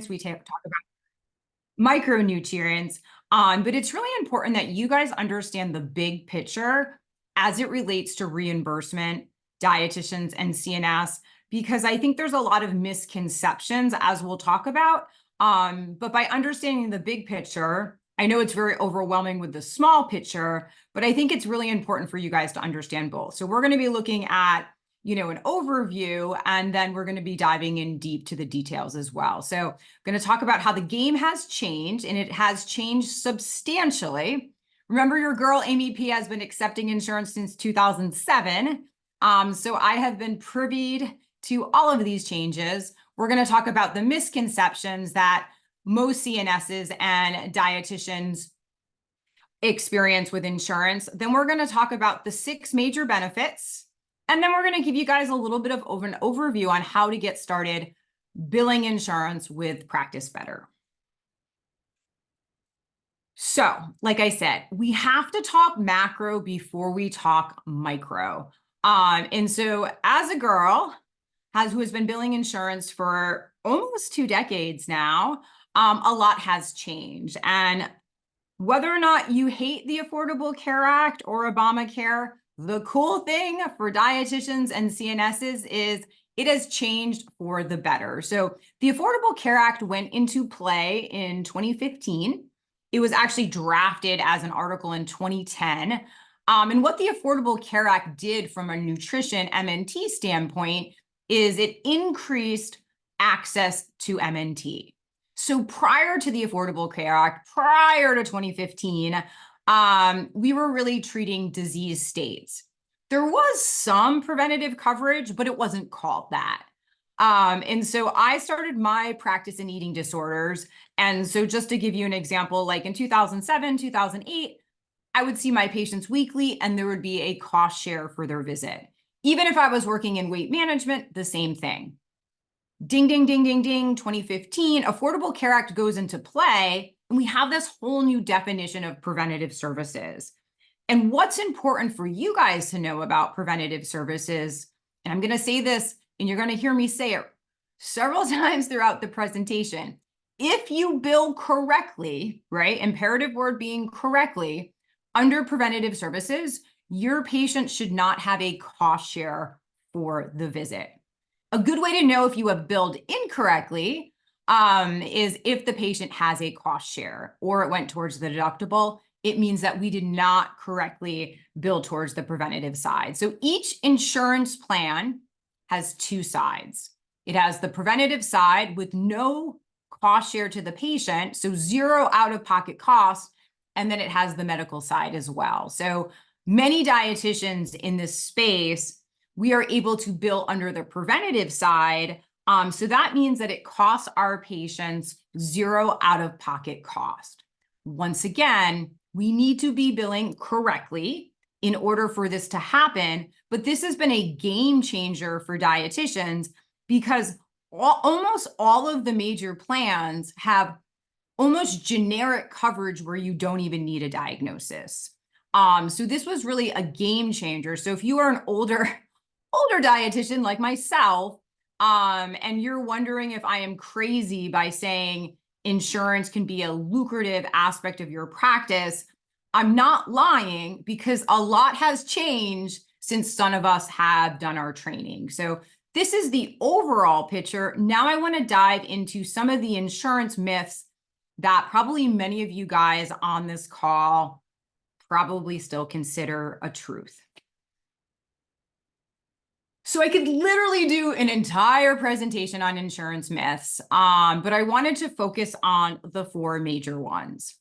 we talk about micronutrients. But it's really important that you guys understand the big picture as it relates to reimbursement, dietitians, and CNS, because I think there's a lot of misconceptions, as we'll talk about. But by understanding the big picture, I know it's very overwhelming with the small picture, but I think it's really important for you guys to understand both. So we're going to be looking at an overview, and then we're going to be diving in deep to the details as well. So I'm going to talk about how the game has changed, and it has changed substantially. Remember, your girl Amy P has been accepting insurance since 2007. So I have been privy to all of these changes. We're going to talk about the misconceptions that most CNSs and dietitians experience with insurance. Then we're going to talk about the 6 major benefits. And then we're going to give you guys a little bit of an overview on how to get started billing insurance with Practice Better. So, like I said, we have to talk macro before we talk micro. And so as a girl who has been billing insurance for almost 2 decades now, a lot has changed. And whether or not you hate the Affordable Care Act or Obamacare, the cool thing for dietitians and CNSs is it has changed for the better. So the Affordable Care Act went into play in 2015. It was actually drafted as an article in 2010. And what the Affordable Care Act did from a nutrition MNT standpoint is it increased access to MNT. So prior to the Affordable Care Act, prior to 2015, we were really treating disease states. There was some preventative coverage, but it wasn't called that. And so I started my practice in eating disorders. And so just to give you an example, like in 2007, 2008, I would see my patients weekly, and there would be a cost share for their visit. Even if I was working in weight management, the same thing. Ding, ding, ding, ding, ding, 2015, Affordable Care Act goes into play, and we have this whole new definition of preventative services. And what's important for you guys to know about preventative services, and I'm going to say this, and you're going to hear me say it several times throughout the presentation. If you bill correctly, right, imperative word being correctly, under preventative services, your patient should not have a cost share for the visit. A good way to know if you have billed incorrectly is if the patient has a cost share or it went towards the deductible. It means that we did not correctly bill towards the preventative side. So each insurance plan has 2 sides. It has the preventative side with no cost share to the patient, so 0 out-of-pocket costs, and then it has the medical side as well. So many dietitians in this space, we are able to bill under the preventative side. So that means that it costs our patients 0 out-of-pocket cost. Once again, we need to be billing correctly in order for this to happen. But this has been a game changer for dietitians because almost all of the major plans have almost generic coverage where you don't even need a diagnosis. So this was really a game changer. So if you are an older dietitian like myself, and you're wondering if I am crazy by saying insurance can be a lucrative aspect of your practice, I'm not lying, because a lot has changed since some of us have done our training. So this is the overall picture. Now I want to dive into some of the insurance myths that probably many of you guys on this call probably still consider a truth. So I could literally do an entire presentation on insurance myths, but I wanted to focus on the 4 major ones.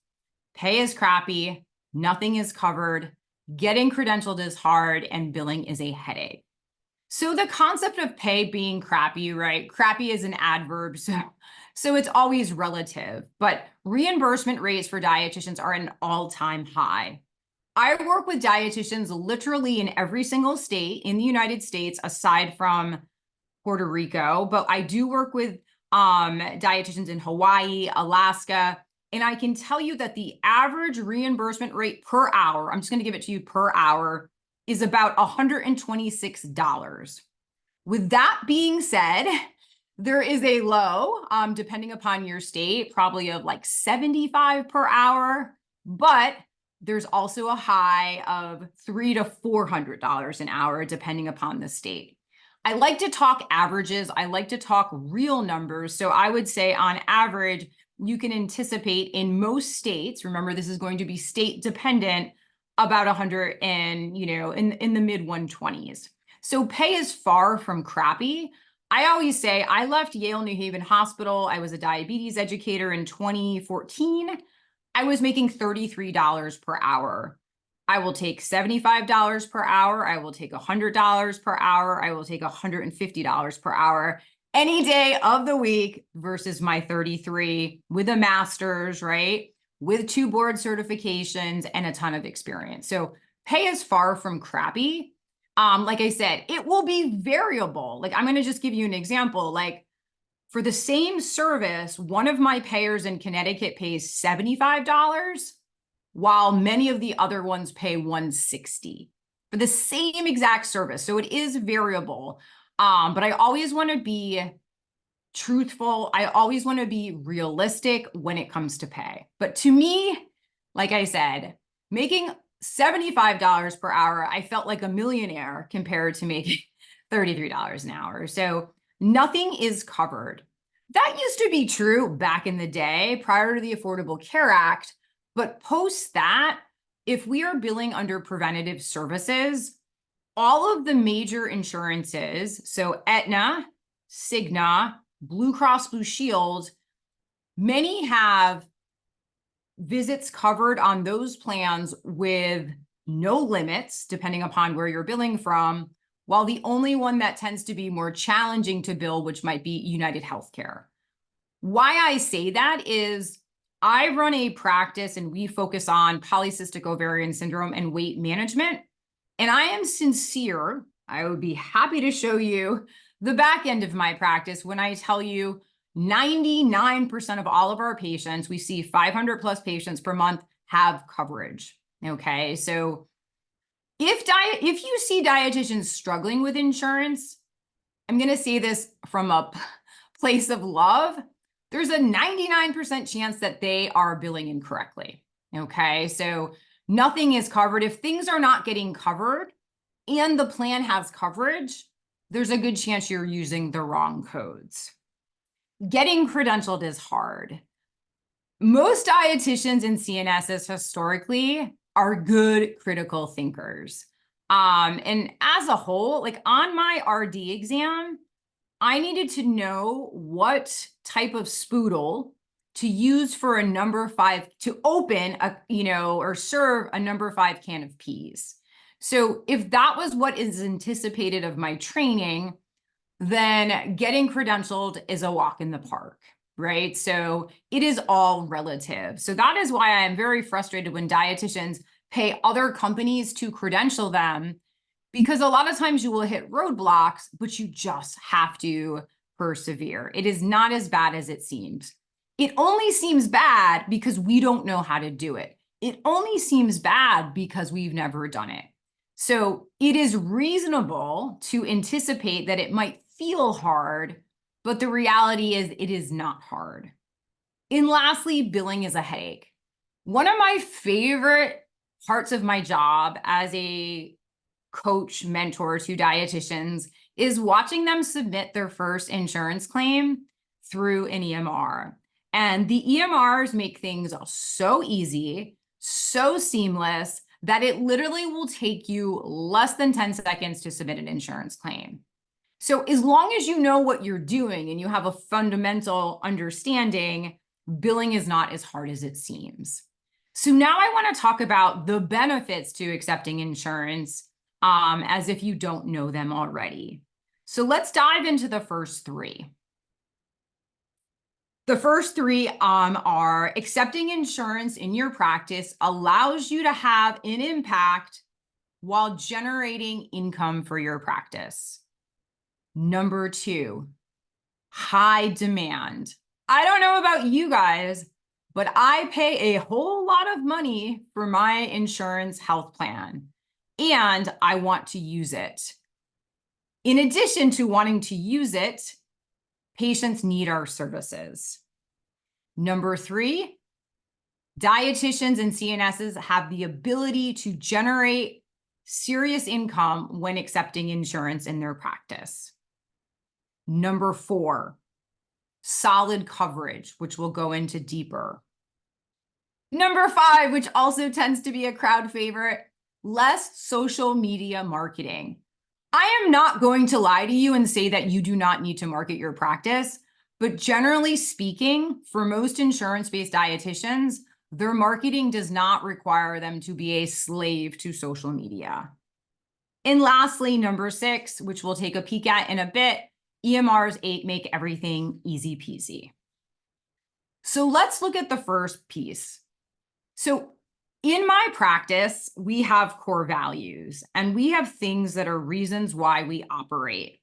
Pay is crappy, nothing is covered, getting credentialed is hard, and billing is a headache. So the concept of pay being crappy, right? Crappy is an adverb, so it's always relative, but reimbursement rates for dietitians are at an all-time high. I work with dietitians literally in every single state in the United States, aside from Puerto Rico, but I do work with dietitians in Hawaii, Alaska, and I can tell you that the average reimbursement rate per hour, I'm just going to give it to you per hour, is about $126. With that being said, There is a low, depending upon your state, probably of like 75 per hour, but there's also a high of $300 to $400 an hour, depending upon the state. I like to talk averages. I like to talk real numbers. So I would say on average, you can anticipate in most states, remember this is going to be state dependent, about 100 and, in the mid 120s. So pay is far from crappy. I always say I left Yale New Haven Hospital. I was a diabetes educator in 2014. I was making $33 per hour. I will take $75 per hour. I will take $100 per hour. I will take $150 per hour any day of the week versus my 33 with a master's, right? With 2 board certifications and a ton of experience. So pay is far from crappy. Like I said, it will be variable. Like I'm going to just give you an example. Like for the same service, one of my payers in Connecticut pays $75, while many of the other ones pay $160 for the same exact service. So it is variable. But I always want to be truthful. I always want to be realistic when it comes to pay. But to me, like I said, making $75 per hour, I felt like a millionaire compared to making $33 an hour. So nothing is covered. That used to be true back in the day prior to the Affordable Care Act. But post that, if we are billing under preventative services, all of the major insurances, so Aetna, Cigna, Blue Cross Blue Shield, many have visits covered on those plans with no limits, depending upon where you're billing from, while the only one that tends to be more challenging to bill, which might be United Healthcare. Why I say that is I run a practice and we focus on polycystic ovarian syndrome and weight management. And I am sincere. I would be happy to show you the back end of my practice when I tell you 99% of all of our patients, we see 500 plus patients per month, have coverage. Okay. So if you see dietitians struggling with insurance, I'm going to say this from a place of love. There's a 99% chance that they are billing incorrectly. Okay. So nothing is covered. If things are not getting covered and the plan has coverage, there's a good chance you're using the wrong codes. Getting credentialed is hard. Most dietitians and CNSs historically are good critical thinkers. And as a whole, like on my RD exam, I needed to know what type of spoodle to use for a number 5 to open a, or serve a number 5 can of peas. So if that was what is anticipated of my training, then getting credentialed is a walk in the park, right? So it is all relative. So that is why I am very frustrated when dietitians pay other companies to credential them, because a lot of times you will hit roadblocks, but you just have to persevere. It is not as bad as it seems. It only seems bad because we don't know how to do it. It only seems bad because we've never done it. So it is reasonable to anticipate that it might feel hard, but the reality is it is not hard. And lastly, billing is a headache. One of my favorite parts of my job as a coach, mentor to dietitians is watching them submit their first insurance claim through an EMR. And the EMRs make things so easy, so seamless, that it literally will take you less than 10 seconds to submit an insurance claim. So as long as you know what you're doing and you have a fundamental understanding, billing is not as hard as it seems. So now I want to talk about the benefits to accepting insurance, as if you don't know them already. So let's dive into the first 3. The first 3 are accepting insurance in your practice allows you to have an impact while generating income for your practice. Number 2, high demand. I don't know about you guys, but I pay a whole lot of money for my insurance health plan, and I want to use it. In addition to wanting to use it, patients need our services. Number 3, dietitians and CNSs have the ability to generate serious income when accepting insurance in their practice. Number 4, solid coverage, which we'll go into deeper. Number 5, which also tends to be a crowd favorite, less social media marketing. I am not going to lie to you and say that you do not need to market your practice, but generally speaking, for most insurance-based dietitians, their marketing does not require them to be a slave to social media. And lastly, number 6, which we'll take a peek at in a bit, EMRs make everything easy peasy. So let's look at the first piece. So in my practice, we have core values and we have things that are reasons why we operate.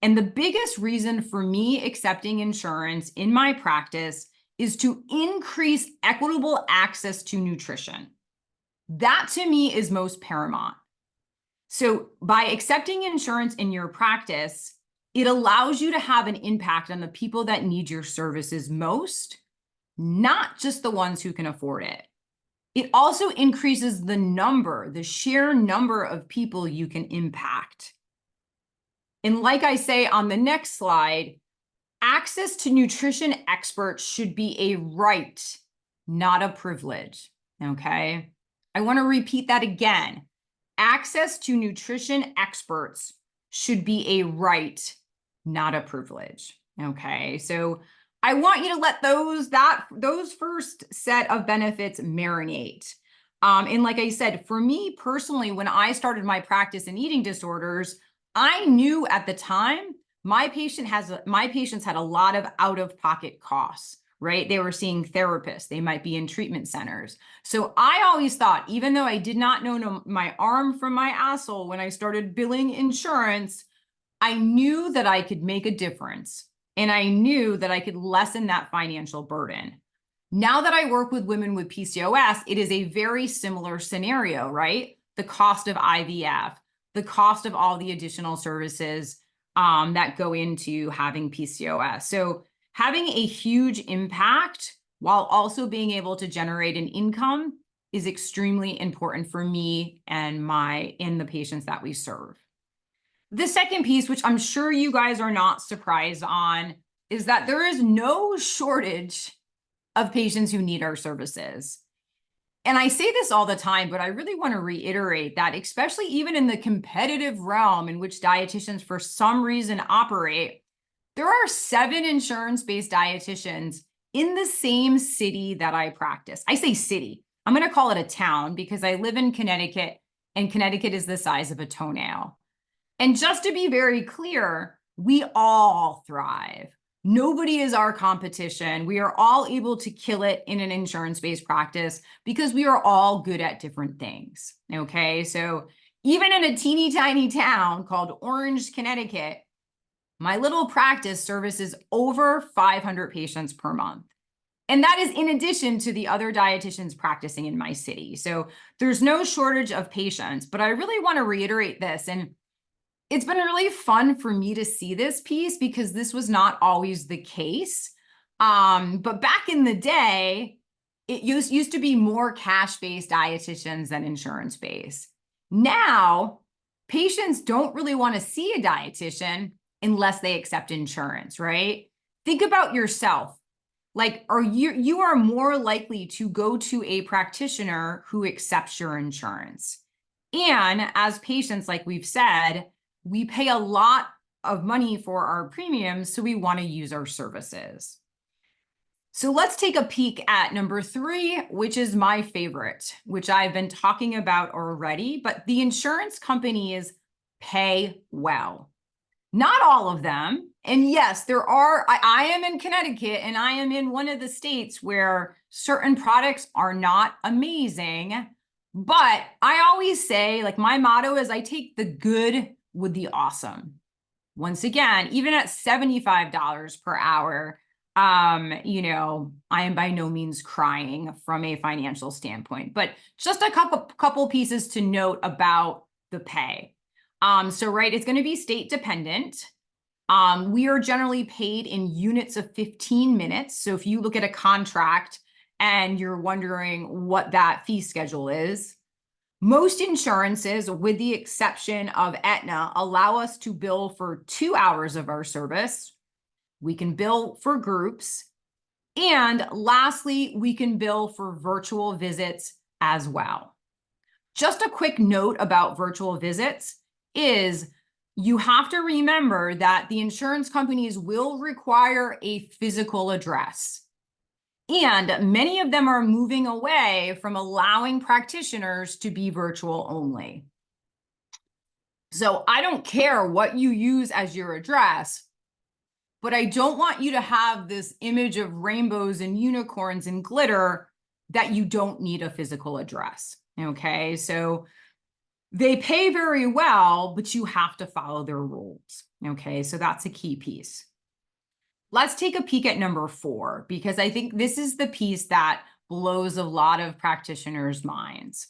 And the biggest reason for me accepting insurance in my practice is to increase equitable access to nutrition. That to me is most paramount. So by accepting insurance in your practice, it allows you to have an impact on the people that need your services most, not just the ones who can afford it. It also increases the sheer number of people you can impact. And like I say on the next slide, access to nutrition experts should be a right, not a privilege, okay? I want to repeat that again. Access to nutrition experts should be a right, not a privilege, okay? So I want you to let those first set of benefits marinate. And like I said, for me personally, when I started my practice in eating disorders, I knew at the time my patients had a lot of out-of-pocket costs, right? They were seeing therapists, they might be in treatment centers. So I always thought, even though I did not know my arm from my asshole when I started billing insurance, I knew that I could make a difference. And I knew that I could lessen that financial burden. Now that I work with women with PCOS, it is a very similar scenario, right? The cost of IVF, the cost of all the additional services that go into having PCOS. So having a huge impact while also being able to generate an income is extremely important for me and the patients that we serve. The second piece, which I'm sure you guys are not surprised on, is that there is no shortage of patients who need our services. And I say this all the time, but I really want to reiterate that, especially even in the competitive realm in which dietitians for some reason operate, there are 7 insurance-based dietitians in the same city that I practice. I say city. I'm going to call it a town because I live in Connecticut, and Connecticut is the size of a toenail. And just to be very clear, we all thrive. Nobody is our competition. We are all able to kill it in an insurance-based practice because we are all good at different things, okay? So even in a teeny tiny town called Orange, Connecticut, my little practice services over 500 patients per month. And that is in addition to the other dietitians practicing in my city. So there's no shortage of patients, but I really want to reiterate this. And it's been really fun for me to see this piece because this was not always the case. But back in the day, it used to be more cash-based dietitians than insurance-based. Now, patients don't really want to see a dietitian unless they accept insurance, right? Think about yourself. Like, you are more likely to go to a practitioner who accepts your insurance. And as patients, like we've said, we pay a lot of money for our premiums, so we want to use our services. So let's take a peek at number 3, which is my favorite, which I've been talking about already, but the insurance companies pay well. Not all of them. And yes, there are, I am in Connecticut and I am in one of the states where certain products are not amazing, but I always say, like, my motto is I take the good with the awesome. Once again, even at $75 per hour, you know, I am by no means crying from a financial standpoint, but just a couple pieces to note about the pay. So, right, it's going to be state dependent. We are generally paid in units of 15 minutes. So if you look at a contract and you're wondering what that fee schedule is, most insurances, with the exception of Aetna, allow us to bill for 2 hours of our service. We can bill for groups. And lastly, we can bill for virtual visits as well. Just a quick note about virtual visits is you have to remember that the insurance companies will require a physical address. And many of them are moving away from allowing practitioners to be virtual only. So I don't care what you use as your address, but I don't want you to have this image of rainbows and unicorns and glitter that you don't need a physical address. Okay, so they pay very well, but you have to follow their rules. Okay, so that's a key piece. Let's take a peek at number 4, because I think this is the piece that blows a lot of practitioners' minds.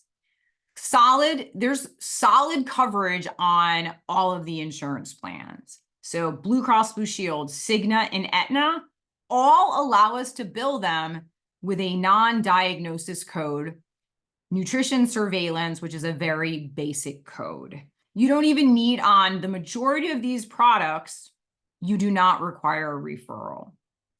There's solid coverage on all of the insurance plans. So Blue Cross Blue Shield, Cigna, and Aetna all allow us to bill them with a non-diagnosis code, nutrition surveillance, which is a very basic code. You don't even need, on the majority of these products, you do not require a referral.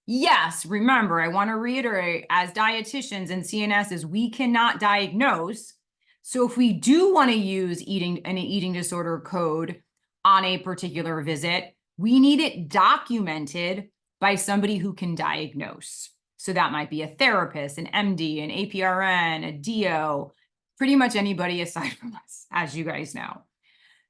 Yes, remember, I want to reiterate, as dietitians and CNSs, we cannot diagnose. So if we do want to use an eating disorder code on a particular visit, we need it documented by somebody who can diagnose. So that might be a therapist, an MD, an APRN, a DO, pretty much anybody aside from us, as you guys know.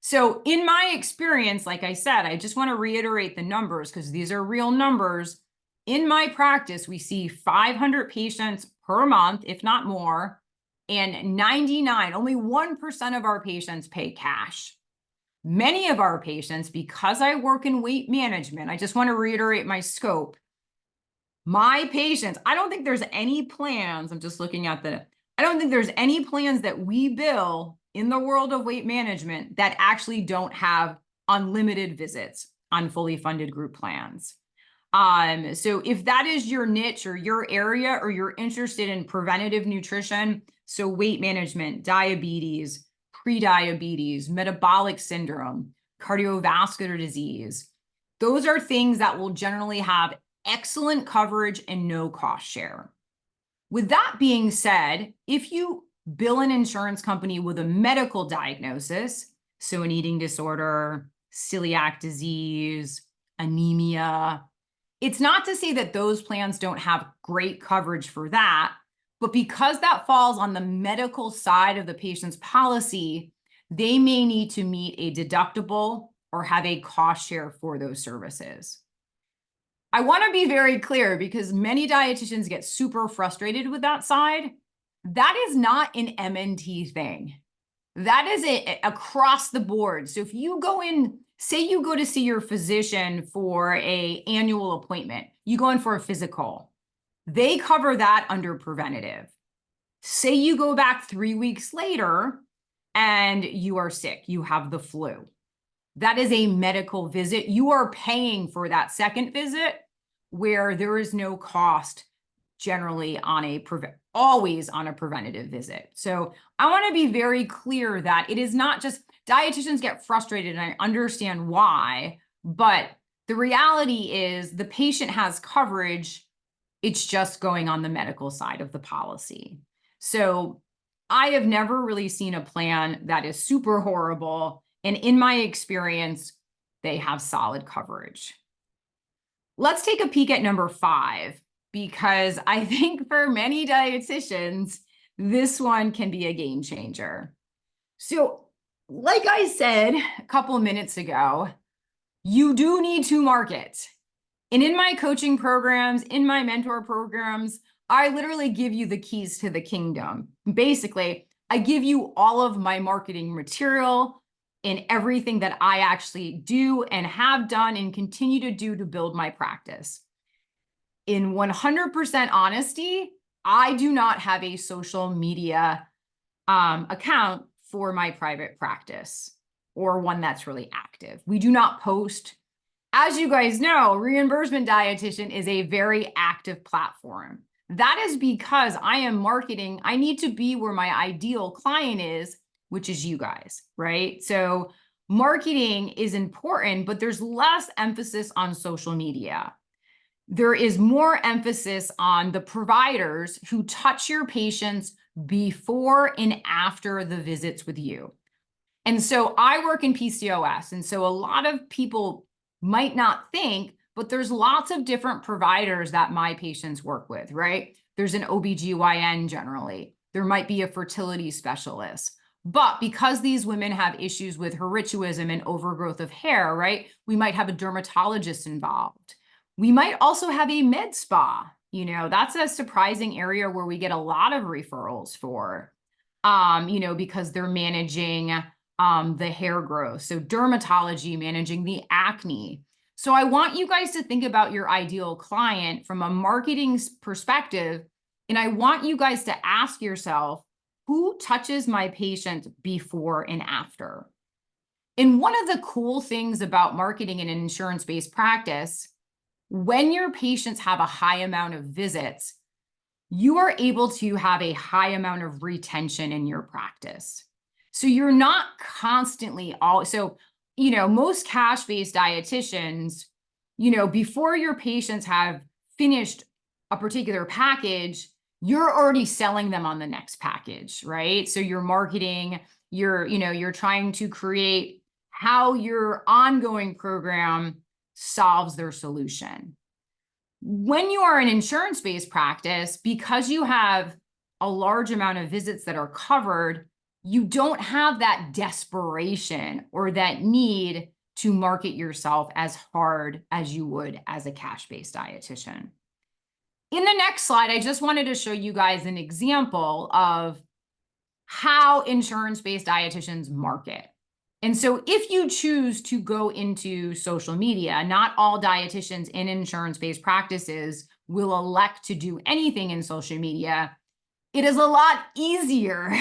So in my experience, like I said, I just want to reiterate the numbers because these are real numbers. In my practice, we see 500 patients per month, if not more, and 99, only 1% of our patients pay cash. Many of our patients, because I work in weight management, I just want to reiterate my scope. My patients, I don't think there's any plans, I'm just looking at I don't think there's any plans that we bill in the world of weight management that actually don't have unlimited visits on fully funded group plans. So if that is your niche or your area, or you're interested in preventative nutrition, so weight management, diabetes, prediabetes, metabolic syndrome, cardiovascular disease, those are things that will generally have excellent coverage and no cost share. With that being said, if you bill an insurance company with a medical diagnosis, so an eating disorder, celiac disease, anemia, it's not to say that those plans don't have great coverage for that, but because that falls on the medical side of the patient's policy, they may need to meet a deductible or have a cost share for those services. I want to be very clear because many dietitians get super frustrated with that side. That is not an MNT thing. That is across the board. So if you go in, say you go to see your physician for an annual appointment, you go in for a physical, they cover that under preventative. Say you go back 3 weeks later and you are sick, you have the flu. That is a medical visit. You are paying for that second visit where there is no cost generally always on a preventative visit. So I want to be very clear that it is not just dietitians get frustrated, and I understand why, but the reality is the patient has coverage. It's just going on the medical side of the policy. So I have never really seen a plan that is super horrible. And in my experience, they have solid coverage. Let's take a peek at number 5, because I think for many dietitians, this one can be a game changer. So like I said a couple of minutes ago, you do need to market. And in my coaching programs, in my mentor programs, I literally give you the keys to the kingdom. Basically, I give you all of my marketing material and everything that I actually do and have done and continue to do to build my practice. In 100% honesty, I do not have a social media account for my private practice, or one that's really active. We do not post As you guys know, Reimbursement Dietitian is a very active platform. That is because I am marketing. I need to be where my ideal client is, which is you guys, right? So marketing is important, but there's less emphasis on social media. There is more emphasis on the providers who touch your patients before and after the visits with you. And so I work in PCOS. And so a lot of people might not think, but there's lots of different providers that my patients work with, right? There's an OBGYN generally. There might be a fertility specialist. But because these women have issues with hirsutism and overgrowth of hair, right? We might have a dermatologist involved. We might also have a med spa. That's a surprising area where we get a lot of referrals for, because they're managing the hair growth. So dermatology, managing the acne. So I want you guys to think about your ideal client from a marketing perspective. And I want you guys to ask yourself, who touches my patient before and after? And one of the cool things about marketing in an insurance-based practice, when your patients have a high amount of visits, you are able to have a high amount of retention in your practice. So you're not constantly most cash-based dietitians, before your patients have finished a particular package, you're already selling them on the next package, right? So you're marketing, you're trying to create how your ongoing program solves their solution. When you are an insurance-based practice, because you have a large amount of visits that are covered, you don't have that desperation or that need to market yourself as hard as you would as a cash-based dietitian. In the next slide, I just wanted to show you guys an example of how insurance-based dietitians market. And so if you choose to go into social media, not all dietitians in insurance-based practices will elect to do anything in social media. It is a lot easier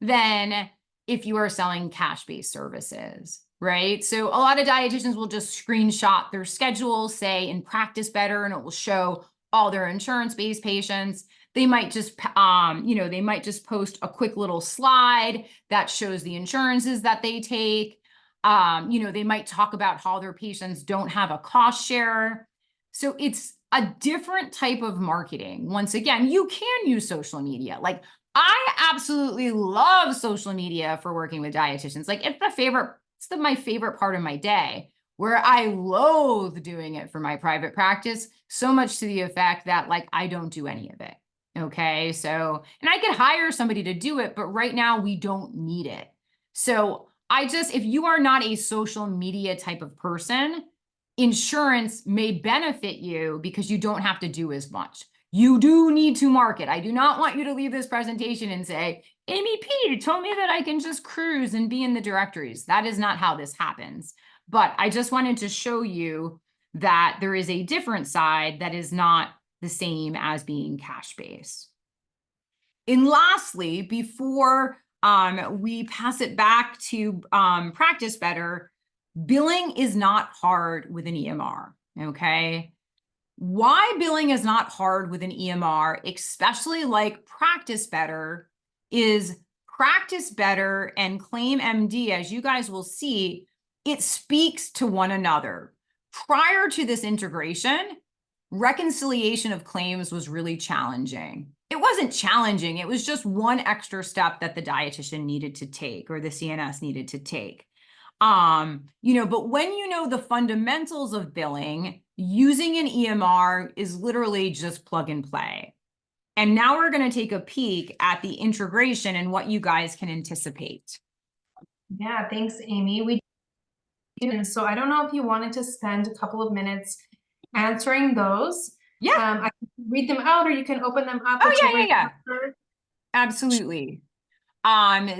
than if you are selling cash-based services, right? So a lot of dietitians will just screenshot their schedule, say in Practice Better, and it will show all their insurance-based patients. They might just, post a quick little slide that shows the insurances that they take. They might talk about how their patients don't have a cost share. So it's a different type of marketing. Once again, you can use social media. Like, I absolutely love social media for working with dietitians. Like, it's my favorite part of my day, where I loathe doing it for my private practice, so much to the effect that, like, I don't do any of it. Okay, so, and I could hire somebody to do it, but right now we don't need it. So if you are not a social media type of person, insurance may benefit you because you don't have to do as much. You do need to market. I do not want you to leave this presentation and say, Amy P told me that I can just cruise and be in the directories. That is not how this happens. But I just wanted to show you that there is a different side that is not the same as being cash-based. And lastly, before we pass it back to Practice Better, billing is not hard with an EMR, okay? Why billing is not hard with an EMR, especially like Practice Better, is Practice Better and Claim MD, as you guys will see, it speaks to one another. Prior to this integration, reconciliation of claims was really challenging. It wasn't challenging. It was just one extra step that the dietitian needed to take, or the CNS needed to take. But when you know the fundamentals of billing, using an EMR is literally just plug and play. And now we're going to take a peek at the integration and what you guys can anticipate. Yeah, thanks, Amy. We did. So I don't know if you wanted to spend a couple of minutes answering those. Yeah. I can read them out, or you can open them up. Oh, yeah. Absolutely.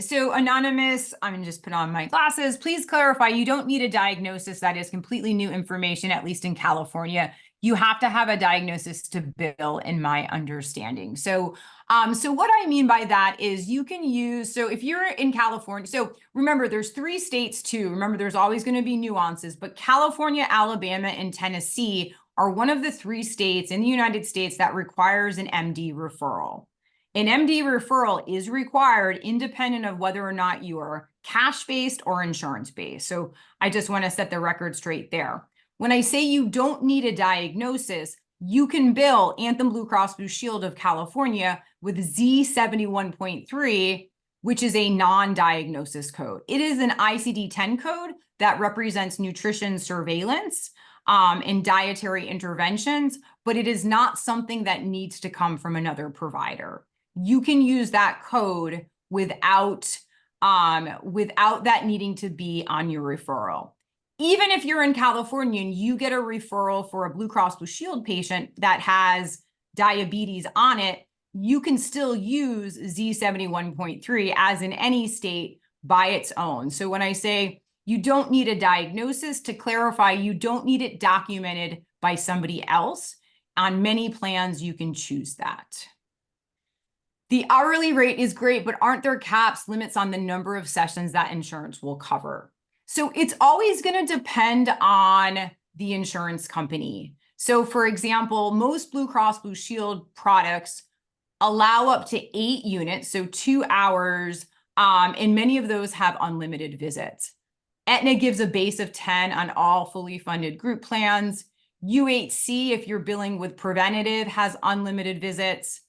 So anonymous, I'm gonna just put on my glasses. Please clarify, you don't need a diagnosis. That is completely new information, at least in California. You have to have a diagnosis to bill, in my understanding. So what I mean by that is you can use, so if you're in California, so remember there's 3 states too. Remember, there's always going to be nuances, but California, Alabama, and Tennessee are one of the 3 states in the United States that requires an MD referral. An MD referral is required independent of whether or not you are cash-based or insurance-based. So I just want to set the record straight there. When I say you don't need a diagnosis, you can bill Anthem Blue Cross Blue Shield of California with Z71.3, which is a non-diagnosis code. It is an ICD-10 code that represents nutrition surveillance and dietary interventions, but it is not something that needs to come from another provider. You can use that code without that needing to be on your referral. Even if you're in California and you get a referral for a Blue Cross Blue Shield patient that has diabetes on it, you can still use Z71.3 as in any state by its own. So when I say you don't need a diagnosis, to clarify, you don't need it documented by somebody else. On many plans, you can choose that. The hourly rate is great, but aren't there caps, limits on the number of sessions that insurance will cover? So it's always going to depend on the insurance company. So for example, most Blue Cross Blue Shield products allow up to 8 units, so 2 hours, and many of those have unlimited visits. Aetna gives a base of 10 on all fully funded group plans. UHC, if you're billing with preventative, has unlimited visits.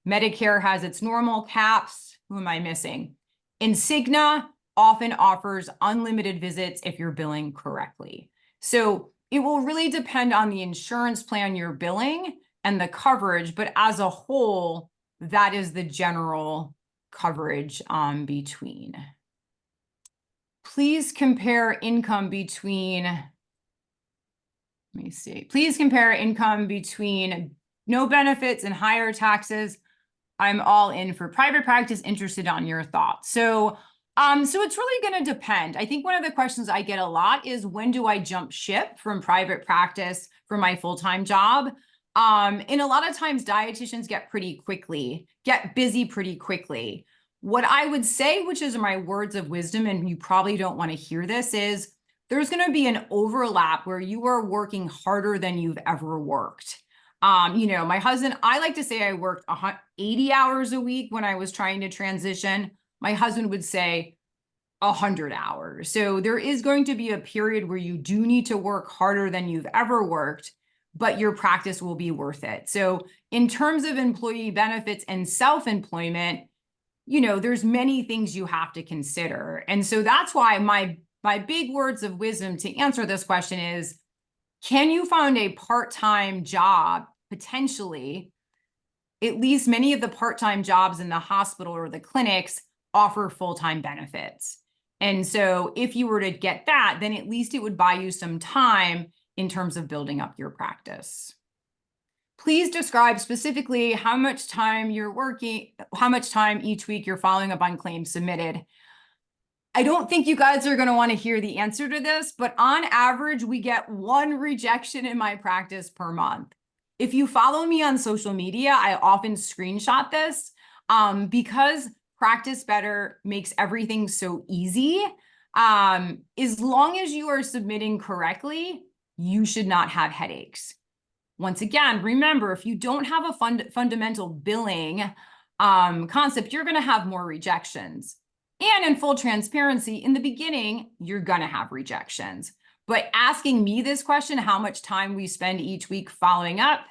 Medicare has its normal caps. Who am I missing? Insignia often offers unlimited visits if you're billing correctly. So it will really depend on the insurance plan you're billing and the coverage, but as a whole, that is the general coverage between. Please compare income between, let me see. Please compare income between no benefits and higher taxes. I'm all in for private practice, interested on your thoughts. So it's really going to depend. I think one of the questions I get a lot is, when do I jump ship from private practice for my full-time job? And a lot of times dietitians get busy pretty quickly. What I would say, which is my words of wisdom, and you probably don't want to hear this, is there's going to be an overlap where you are working harder than you've ever worked. My husband, I like to say I worked 80 hours a week when I was trying to transition. My husband would say 100 hours. So there is going to be a period where you do need to work harder than you've ever worked, but your practice will be worth it. So in terms of employee benefits and self-employment, there's many things you have to consider. And so that's why my big words of wisdom to answer this question is, can you find a part-time job, potentially? At least many of the part-time jobs in the hospital or the clinics offer full-time benefits. And so if you were to get that, then at least it would buy you some time in terms of building up your practice. Please describe specifically how much time you're working, how much time each week you're following up on claims submitted. I don't think you guys are going to want to hear the answer to this, but on average, we get 1 rejection in my practice per month. If you follow me on social media, I often screenshot this because Practice Better makes everything so easy. As long as you are submitting correctly, you should not have headaches. Once again, remember, if you don't have a fundamental billing concept, you're going to have more rejections. And in full transparency, in the beginning, you're going to have rejections. But asking me this question, how much time we spend each week following up,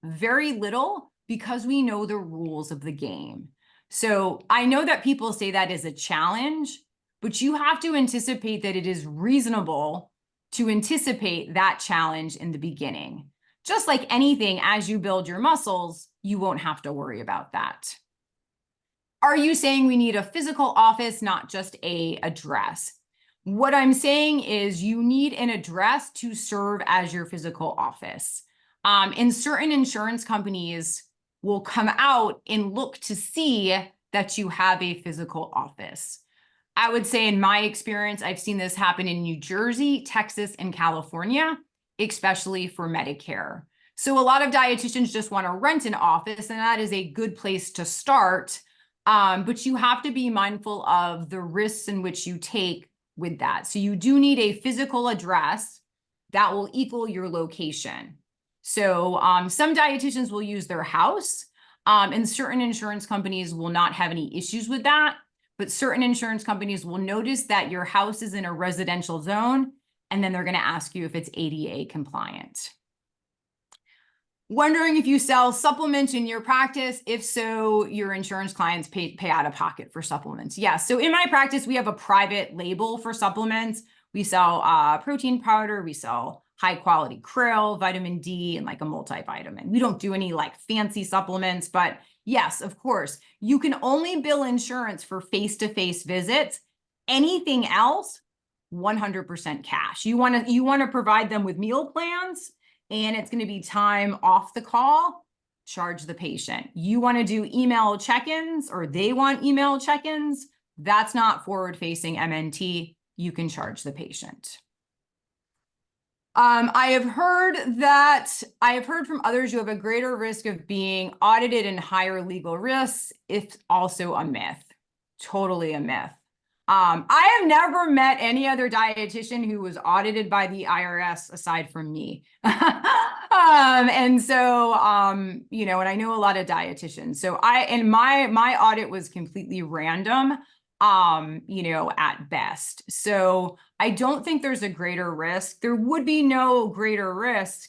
very little, because we know the rules of the game. So I know that people say that is a challenge, but you have to anticipate that it is reasonable to anticipate that challenge in the beginning. Just like anything, as you build your muscles, you won't have to worry about that. Are you saying we need a physical office, not just an address? What I'm saying is you need an address to serve as your physical office. And certain insurance companies will come out and look to see that you have a physical office. I would say in my experience, I've seen this happen in New Jersey, Texas, and California, especially for Medicare. So a lot of dietitians just want to rent an office, and that is a good place to start. But you have to be mindful of the risks in which you take with that. So you do need a physical address that will equal your location. So some dietitians will use their house, and certain insurance companies will not have any issues with that. But certain insurance companies will notice that your house is in a residential zone, and then they're going to ask you if it's ADA compliant. Wondering if you sell supplements in your practice. If so, your insurance clients pay out of pocket for supplements. Yes. So in my practice, we have a private label for supplements. We sell protein powder. We sell high quality krill, vitamin D, and like a multivitamin. We don't do any like fancy supplements, but yes, of course, you can only bill insurance for face-to-face visits. Anything else, 100% cash. You want to provide them with meal plans, and it's going to be time off the call, charge the patient. You want to do email check-ins, or they want email check-ins, that's not forward-facing MNT. You can charge the patient. I have heard from others you have a greater risk of being audited and higher legal risks. It's also a myth, totally a myth. I have never met any other dietitian who was audited by the IRS aside from me. And so, you know, and I know a lot of dietitians. So my audit was completely random, you know, at best. So I don't think there's a greater risk. There would be no greater risk.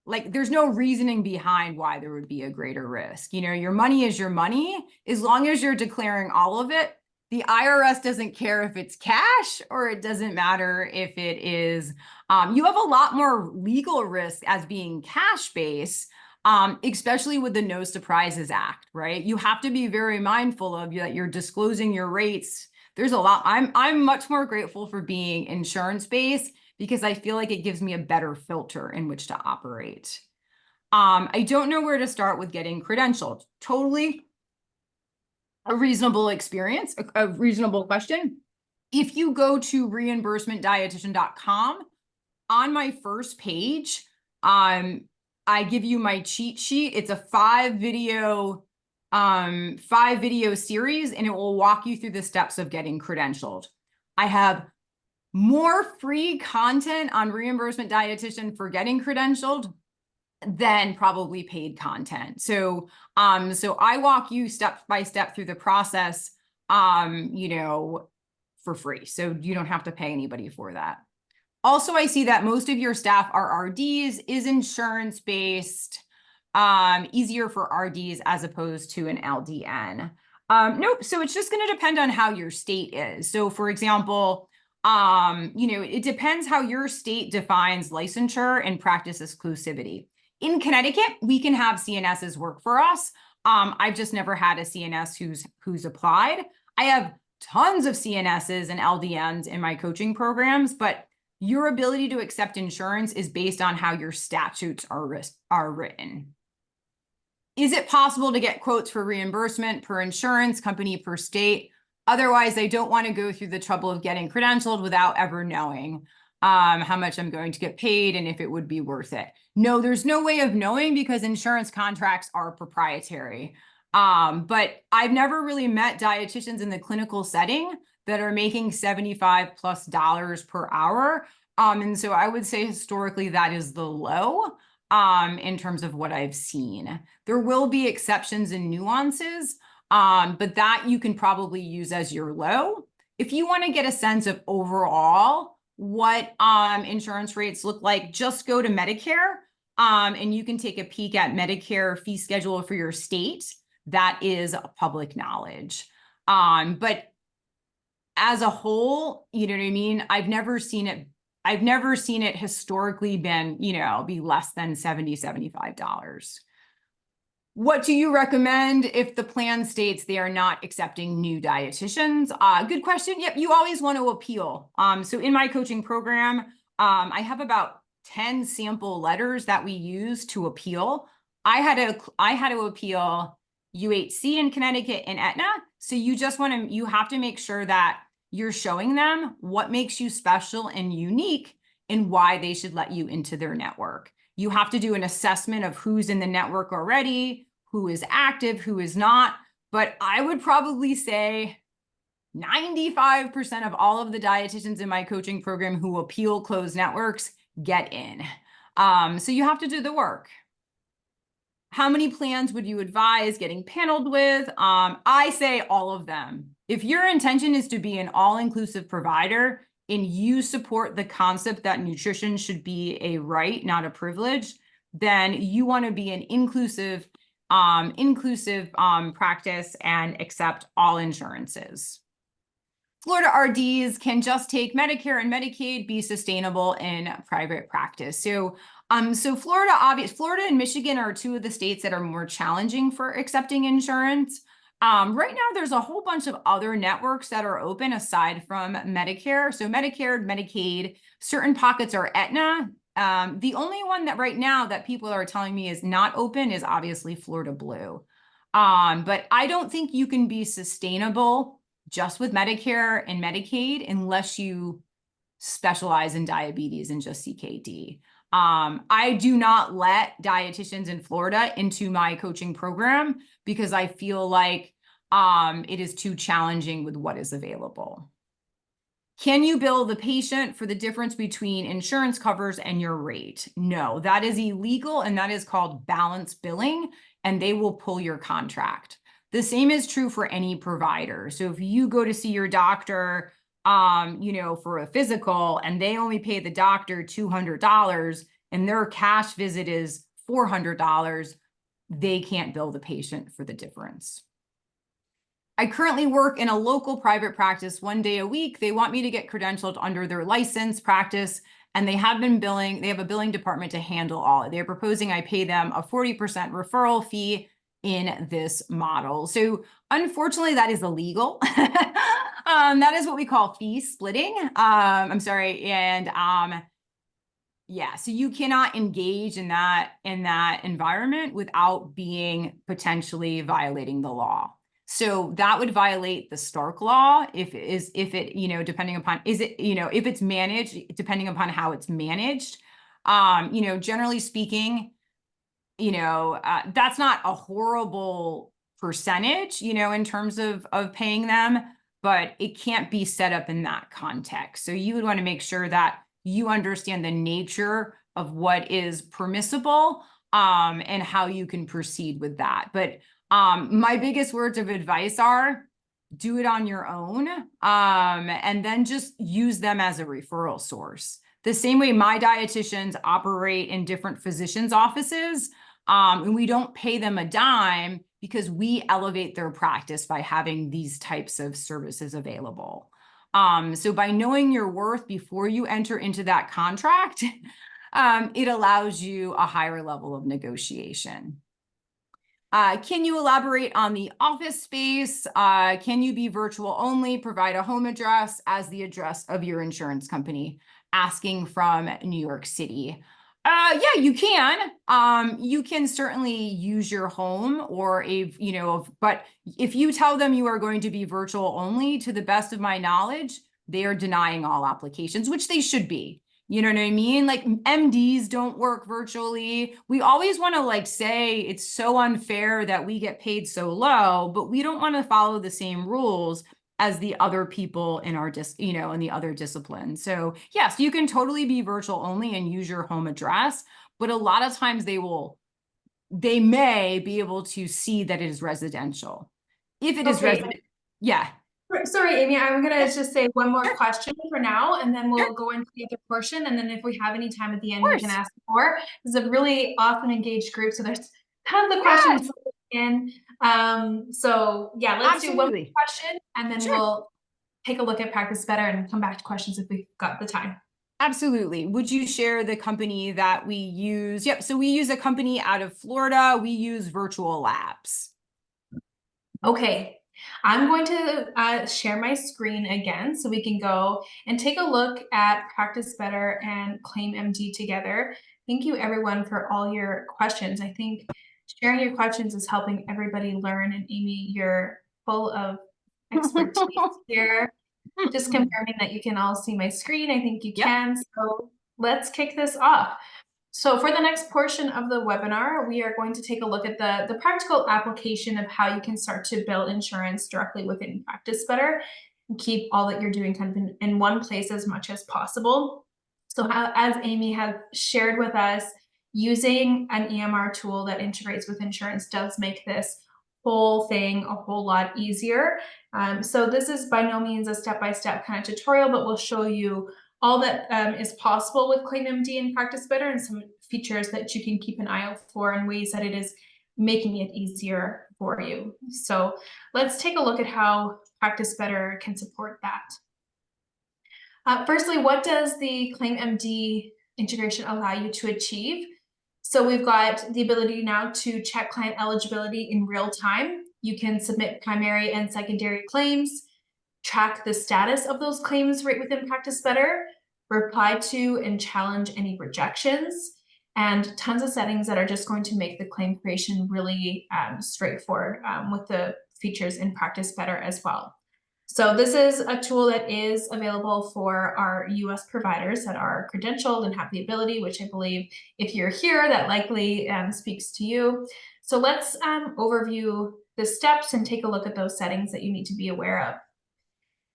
Like, there's no reasoning behind why there would be a greater risk. You know, your money is your money. As long as you're declaring all of it, the IRS doesn't care if it's cash, or it doesn't matter if it is, you have a lot more legal risk as being cash-based, especially with the No Surprises Act, right? You have to be very mindful of that you're disclosing your rates. There's a lot. I'm much more grateful for being insurance-based, because I feel like it gives me a better filter in which to operate. I don't know where to start with getting credentialed. Totally a reasonable experience, a reasonable question. If you go to reimbursementdietitian.com, on my first page, I give you my cheat sheet. It's a 5-video series, and it will walk you through the steps of getting credentialed. I have more free content on Reimbursement Dietitian for getting credentialed than probably paid content. So I walk you step by step through the process, you know, for free. So you don't have to pay anybody for that. Also, I see that most of your staff are RDs. Is insurance based easier for RDs as opposed to an LDN? Nope. So it's just going to depend on how your state is. So for example, you know, it depends how your state defines licensure and practice exclusivity. In Connecticut, we can have CNSs work for us. I've just never had a CNS who's applied. I have tons of CNSs and LDNs in my coaching programs, but your ability to accept insurance is based on how your statutes are written. Is it possible to get quotes for reimbursement per insurance company per state? Otherwise, I don't want to go through the trouble of getting credentialed without ever knowing how much I'm going to get paid and if it would be worth it. No, there's no way of knowing, because insurance contracts are proprietary. But I've never really met dietitians in the clinical setting that are making $75+ per hour. And so I would say historically that is the low in terms of what I've seen. There will be exceptions and nuances, but that you can probably use as your low. If you want to get a sense of overall what insurance rates look like, just go to Medicare, and you can take a peek at Medicare fee schedule for your state. That is public knowledge. But as a whole, you know what I mean? I've never seen it historically been, you know, be less than $70, $75. What do you recommend if the plan states they are not accepting new dietitians? Good question. Yep, you always want to appeal. So in my coaching program, I have about 10 sample letters that we use to appeal. I had to appeal UHC in Connecticut and Aetna. So you have to make sure that you're showing them what makes you special and unique and why they should let you into their network. You have to do an assessment of who's in the network already, who is active, who is not. But I would probably say 95% of all of the dietitians in my coaching program who appeal closed networks get in. So you have to do the work. How many plans would you advise getting paneled with? I say all of them. If your intention is to be an all-inclusive provider and you support the concept that nutrition should be a right, not a privilege, then you want to be an inclusive practice and accept all insurances. Florida RDs can just take Medicare and Medicaid, be sustainable in private practice. So Florida and Michigan are two of the states that are more challenging for accepting insurance. Right now, there's a whole bunch of other networks that are open aside from Medicare. So Medicare, Medicaid, certain pockets are Aetna. The only one that right now that people are telling me is not open is obviously Florida Blue. But I don't think you can be sustainable just with Medicare and Medicaid unless you specialize in diabetes and just CKD. I do not let dietitians in Florida into my coaching program because I feel like it is too challenging with what is available. Can you bill the patient for the difference between insurance covers and your rate? No, that is illegal, and that is called balance billing, and they will pull your contract. The same is true for any provider. So if you go to see your doctor, for a physical and they only pay the doctor $200 and their cash visit is $400, they can't bill the patient for the difference. I currently work in a local private practice 1 day a week. They want me to get credentialed under their license practice, and they have a billing department to handle all. They're proposing I pay them a 40% referral fee in this model. So unfortunately, that is illegal. That is what we call fee splitting. I'm sorry. And yeah, so you cannot engage in that environment without being potentially violating the law. So that would violate the Stark law if depending upon, if it's managed, depending upon how it's managed. Generally speaking, that's not a horrible percentage, in terms of paying them, but it can't be set up in that context. So you would want to make sure that you understand the nature of what is permissible, and how you can proceed with that. But my biggest words of advice are do it on your own, and then just use them as a referral source. The same way my dietitians operate in different physicians' offices, and we don't pay them a dime because we elevate their practice by having these types of services available. So by knowing your worth before you enter into that contract, it allows you a higher level of negotiation. Can you elaborate on the office space? Can you be virtual only, provide a home address as the address of your insurance company? Asking from New York City. Yeah, you can. You can certainly use your home or but if you tell them you are going to be virtual only, to the best of my knowledge, they are denying all applications, which they should be. You know what I mean? Like MDs don't work virtually. We always want to say it's so unfair that we get paid so low, but we don't want to follow the same rules as the other people in our in the other disciplines. So yes, you can totally be virtual only and use your home address, but a lot of times they may be able to see that it is residential. If it is resident, yeah. Sorry, Amy, I'm gonna just say one more question for now, and then we'll go into the other portion. And then if we have any time at the end, we can ask more. This is a really awesome, engaged group, so there's tons of questions in. So yeah, let's do one more question, and then we'll take a look at Practice Better and come back to questions if we've got the time. Absolutely. Would you share the company that we use? Yep. So we use a company out of Florida. We use Virtual Labs. Okay. I'm going to share my screen again so we can go and take a look at Practice Better and Claim MD together. Thank you everyone for all your questions. I think sharing your questions is helping everybody learn. And Amy, you're full of expertise here. Just confirming that you can all see my screen. I think you can. So let's kick this off. So for the next portion of the webinar, we are going to take a look at the practical application of how you can start to bill insurance directly within Practice Better and keep all that you're doing kind of in one place as much as possible. So as Amy has shared with us, using an EMR tool that integrates with insurance does make this whole thing a whole lot easier. So this is by no means a step-by-step kind of tutorial, but we'll show you all that is possible with ClaimMD and Practice Better, and some features that you can keep an eye out for and ways that it is making it easier for you. So let's take a look at how Practice Better can support that. Firstly, what does the ClaimMD integration allow you to achieve? So we've got the ability now to check client eligibility in real time. You can submit primary and secondary claims, track the status of those claims right within Practice Better, reply to and challenge any rejections, and tons of settings that are just going to make the claim creation really straightforward with the features in Practice Better as well. So this is a tool that is available for our US providers that are credentialed and have the ability, which I believe if you're here, that likely speaks to you. So let's overview the steps and take a look at those settings that you need to be aware of.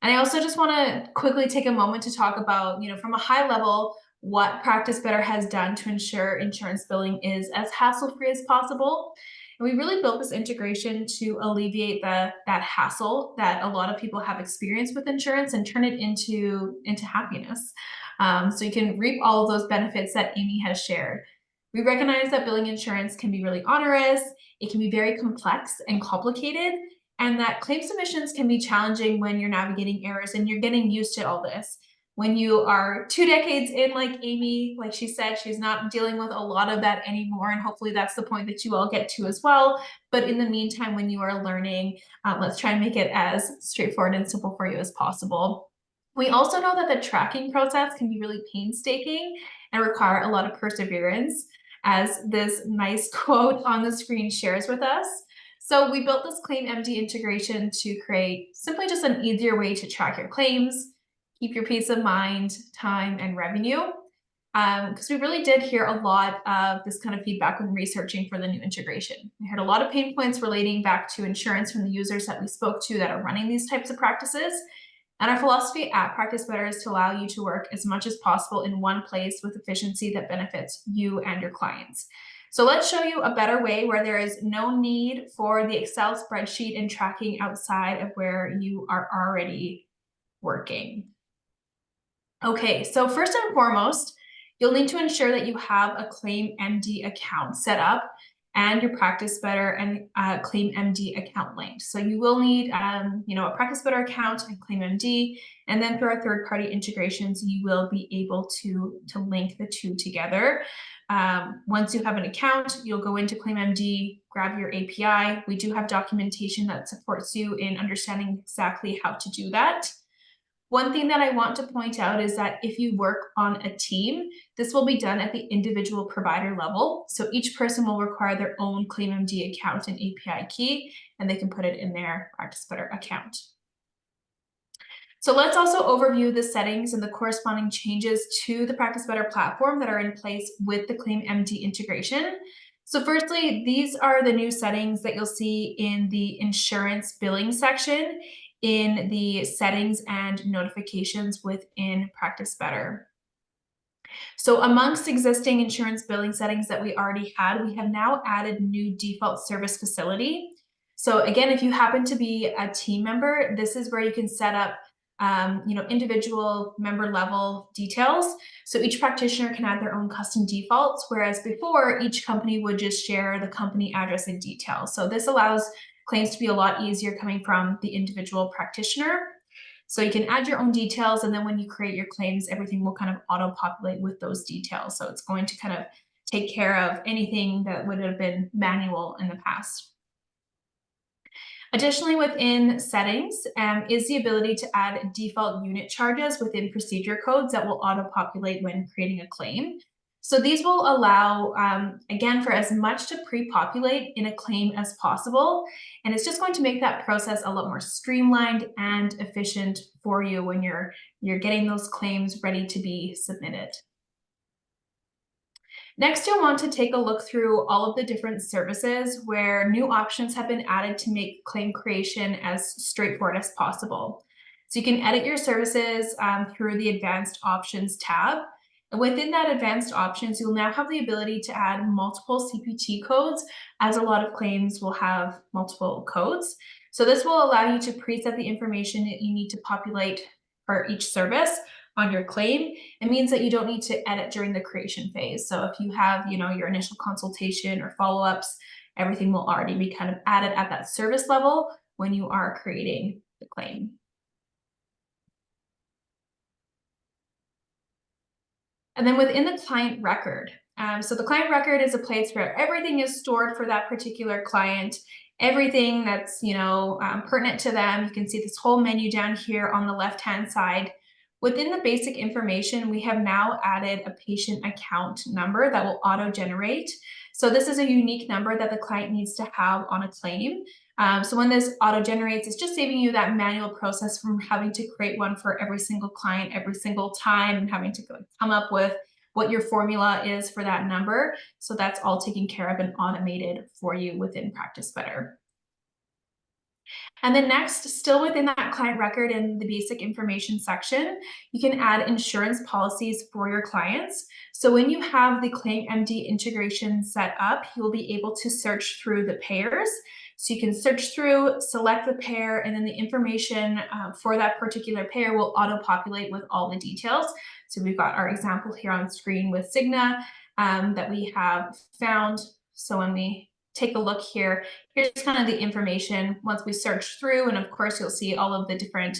And I also just want to quickly take a moment to talk about, from a high level, what Practice Better has done to ensure insurance billing is as hassle-free as possible. And we really built this integration to alleviate that hassle that a lot of people have experienced with insurance and turn it into happiness. So you can reap all of those benefits that Amy has shared. We recognize that billing insurance can be really onerous, it can be very complex and complicated, and that claim submissions can be challenging when you're navigating errors and you're getting used to all this. When you are 2 decades in, like Amy, like she said, she's not dealing with a lot of that anymore. And hopefully that's the point that you all get to as well. But in the meantime, when you are learning, let's try and make it as straightforward and simple for you as possible. We also know that the tracking process can be really painstaking and require a lot of perseverance, as this nice quote on the screen shares with us. So we built this ClaimMD integration to create simply just an easier way to track your claims, keep your peace of mind, time, and revenue. Because we really did hear a lot of this kind of feedback when researching for the new integration. We heard a lot of pain points relating back to insurance from the users that we spoke to that are running these types of practices. And our philosophy at Practice Better is to allow you to work as much as possible in one place with efficiency that benefits you and your clients. So let's show you a better way where there is no need for the Excel spreadsheet and tracking outside of where you are already working. Okay, so first and foremost, you'll need to ensure that you have a ClaimMD account set up and your Practice Better and ClaimMD account linked. So you will need, a Practice Better account and ClaimMD, and then through our third-party integrations, you will be able to link the two together. Once you have an account, you'll go into ClaimMD, grab your API. We do have documentation that supports you in understanding exactly how to do that. One thing that I want to point out is that if you work on a team, this will be done at the individual provider level. So each person will require their own ClaimMD account and API key, and they can put it in their Practice Better account. So let's also overview the settings and the corresponding changes to the Practice Better platform that are in place with the ClaimMD integration. So firstly, these are the new settings that you'll see in the insurance billing section in the settings and notifications within Practice Better. So amongst existing insurance billing settings that we already had, we have now added new default service facility. So again, if you happen to be a team member, this is where you can set up individual member level details. So each practitioner can add their own custom defaults, whereas before each company would just share the company address and details. So this allows claims to be a lot easier coming from the individual practitioner. So you can add your own details, and then when you create your claims, everything will kind of auto-populate with those details. So it's going to kind of take care of anything that would have been manual in the past. Additionally, within settings is the ability to add default unit charges within procedure codes that will auto-populate when creating a claim. So these will allow, again, for as much to pre-populate in a claim as possible. And it's just going to make that process a lot more streamlined and efficient for you when you're getting those claims ready to be submitted. Next, you'll want to take a look through all of the different services where new options have been added to make claim creation as straightforward as possible. So you can edit your services through the Advanced Options tab. And within that Advanced Options, you'll now have the ability to add multiple CPT codes, as a lot of claims will have multiple codes. So this will allow you to preset the information that you need to populate for each service on your claim. It means that you don't need to edit during the creation phase. So if you have, your initial consultation or follow-ups, everything will already be kind of added at that service level when you are creating the claim. And then within the client record, so the client record is a place where everything is stored for that particular client, everything that's pertinent to them. You can see this whole menu down here on the left-hand side. Within the basic information, we have now added a patient account number that will auto-generate. So this is a unique number that the client needs to have on a claim. So when this auto-generates, it's just saving you that manual process from having to create one for every single client every single time and having to come up with what your formula is for that number. So that's all taken care of and automated for you within Practice Better. And then next, still within that client record in the basic information section, you can add insurance policies for your clients. So when you have the Claim MD integration set up, you'll be able to search through the payers. So you can search through, select the payer, and then the information for that particular payer will auto-populate with all the details. So we've got our example here on screen with Cigna that we have found. So when we take a look here, here's kind of the information once we search through, and of course you'll see all of the different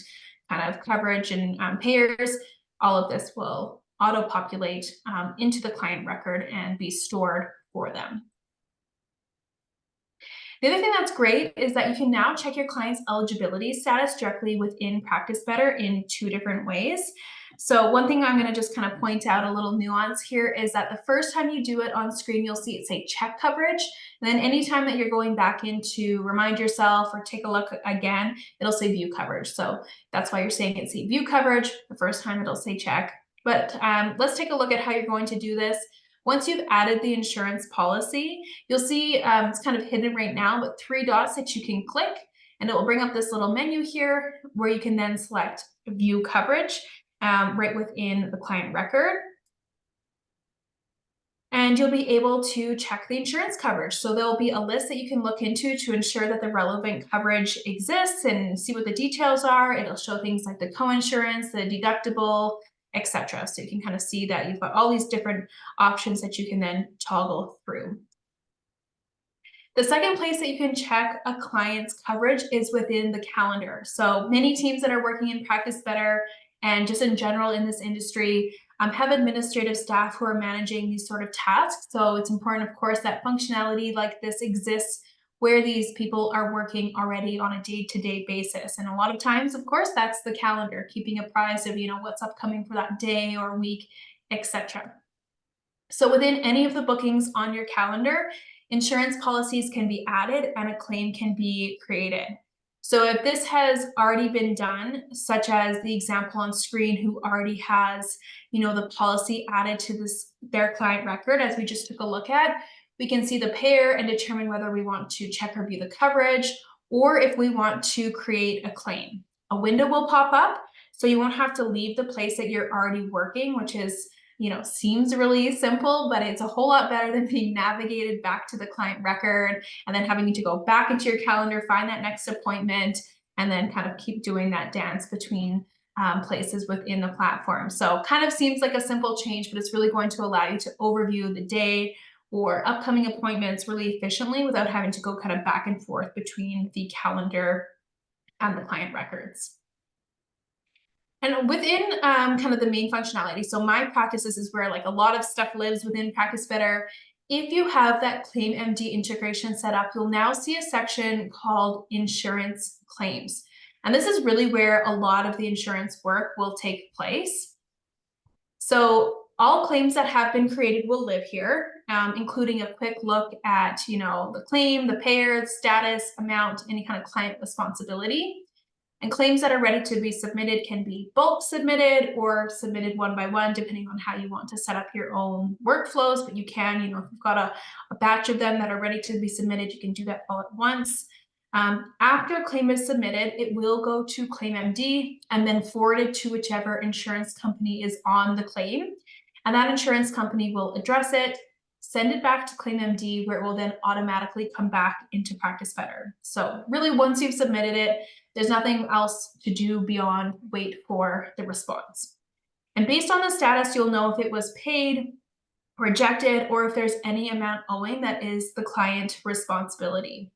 kind of coverage and payers. All of this will auto-populate into the client record and be stored for them. The other thing that's great is that you can now check your client's eligibility status directly within Practice Better in 2 different ways. So one thing I'm going to just kind of point out, a little nuance here, is that the first time you do it on screen, you'll see it say check coverage. And then anytime that you're going back in to remind yourself or take a look again, it'll say view coverage. So that's why you're saying it say view coverage. The first time it'll say check. But let's take a look at how you're going to do this. Once you've added the insurance policy, you'll see it's kind of hidden right now, but 3 dots that you can click, and it will bring up this little menu here where you can then select view coverage right within the client record. And you'll be able to check the insurance coverage. So there'll be a list that you can look into to ensure that the relevant coverage exists and see what the details are. It'll show things like the coinsurance, the deductible, etc. So you can kind of see that you've got all these different options that you can then toggle through. The second place that you can check a client's coverage is within the calendar. So many teams that are working in Practice Better and just in general in this industry have administrative staff who are managing these sort of tasks. So it's important, of course, that functionality like this exists where these people are working already on a day-to-day basis. And a lot of times, of course, that's the calendar, keeping apprised of, what's upcoming for that day or week, etc. So within any of the bookings on your calendar, insurance policies can be added and a claim can be created. So if this has already been done, such as the example on screen who already has, the policy added to their client record, as we just took a look at, we can see the payer and determine whether we want to check or view the coverage, or if we want to create a claim. A window will pop up, so you won't have to leave the place that you're already working, which is, seems really simple, but it's a whole lot better than being navigated back to the client record and then having to go back into your calendar, find that next appointment, and then kind of keep doing that dance between places within the platform. So kind of seems like a simple change, but it's really going to allow you to overview the day or upcoming appointments really efficiently without having to go kind of back and forth between the calendar and the client records. And within kind of the main functionality, so my practices is where like a lot of stuff lives within Practice Better. If you have that Claim MD integration set up, you'll now see a section called Insurance Claims. And this is really where a lot of the insurance work will take place. So all claims that have been created will live here, including a quick look at, the claim, the payer, the status, amount, any kind of client responsibility. And claims that are ready to be submitted can be bulk submitted or submitted one by one, depending on how you want to set up your own workflows. But you can, if you've got a batch of them that are ready to be submitted, you can do that all at once. After a claim is submitted, it will go to ClaimMD and then forwarded to whichever insurance company is on the claim. And that insurance company will address it, send it back to ClaimMD, where it will then automatically come back into Practice Better. So really, once you've submitted it, there's nothing else to do beyond wait for the response. And based on the status, you'll know if it was paid, rejected, or if there's any amount owing that is the client responsibility.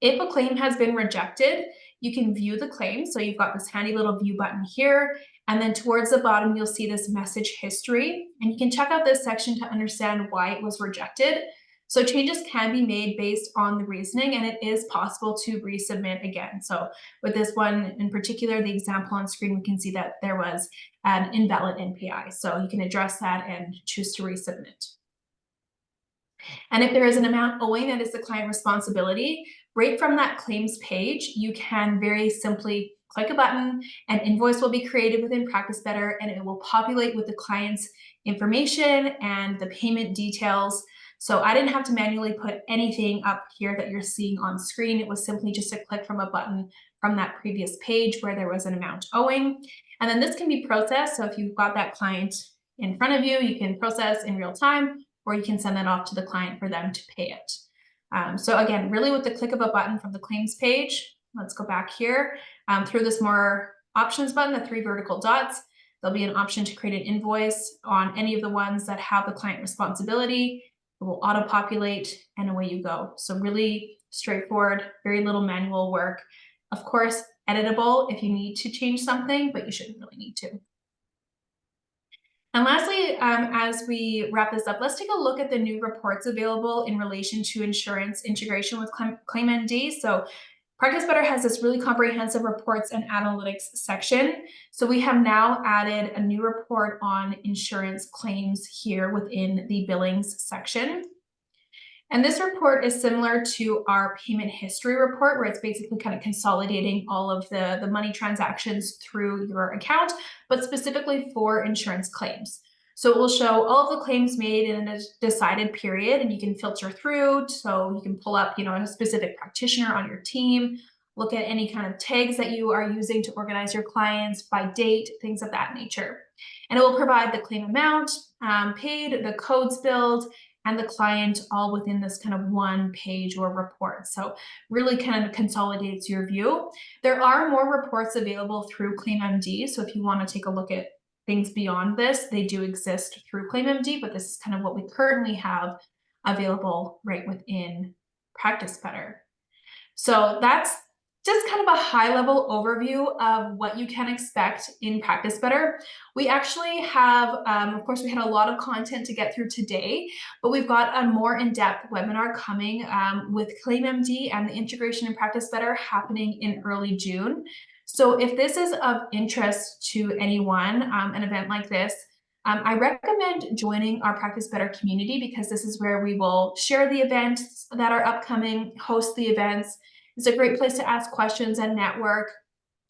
If a claim has been rejected, you can view the claim. So you've got this handy little view button here. And then towards the bottom, you'll see this message history. And you can check out this section to understand why it was rejected. So changes can be made based on the reasoning, and it is possible to resubmit again. So with this one in particular, the example on screen, we can see that there was an invalid NPI. So you can address that and choose to resubmit. And if there is an amount owing that is the client responsibility, right from that claims page, you can very simply click a button, an invoice will be created within Practice Better, and it will populate with the client's information and the payment details. So I didn't have to manually put anything up here that you're seeing on screen. It was simply just a click from a button from that previous page where there was an amount owing. And then this can be processed. So if you've got that client in front of you, you can process in real time, or you can send that off to the client for them to pay it. So again, really with the click of a button from the claims page, let's go back here, through this more options button, the 3 vertical dots, there'll be an option to create an invoice on any of the ones that have the client responsibility. It will auto-populate and away you go. So really straightforward, very little manual work. Of course, editable if you need to change something, but you shouldn't really need to. And lastly, as we wrap this up, let's take a look at the new reports available in relation to insurance integration with ClaimMD. So Practice Better has this really comprehensive reports and analytics section. So we have now added a new report on insurance claims here within the billings section. And this report is similar to our payment history report, where it's basically kind of consolidating all of the money transactions through your account, but specifically for insurance claims. So it will show all of the claims made in a decided period, and you can filter through. So you can pull up, a specific practitioner on your team, look at any kind of tags that you are using to organize your clients by date, things of that nature. And it will provide the claim amount, paid, the codes billed, and the client all within this kind of one page or report. So really kind of consolidates your view. There are more reports available through ClaimMD. So if you want to take a look at things beyond this, they do exist through ClaimMD, but this is kind of what we currently have available right within Practice Better. So that's just kind of a high-level overview of what you can expect in Practice Better. We actually have, of course, we had a lot of content to get through today, but we've got a more in-depth webinar coming with ClaimMD and the integration in Practice Better happening in early June. So if this is of interest to anyone, an event like this, I recommend joining our Practice Better community, because this is where we will share the events that are upcoming, host the events. It's a great place to ask questions and network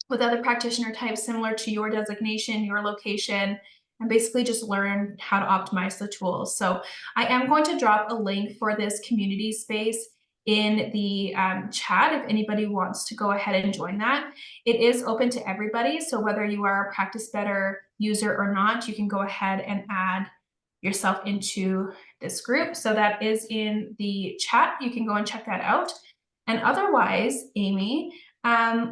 with other practitioner types similar to your designation, your location, and basically just learn how to optimize the tools. So I am going to drop a link for this community space in the chat if anybody wants to go ahead and join that. It is open to everybody. So whether you are a Practice Better user or not, you can go ahead and add yourself into this group. So that is in the chat. You can go and check that out. And otherwise, Amy,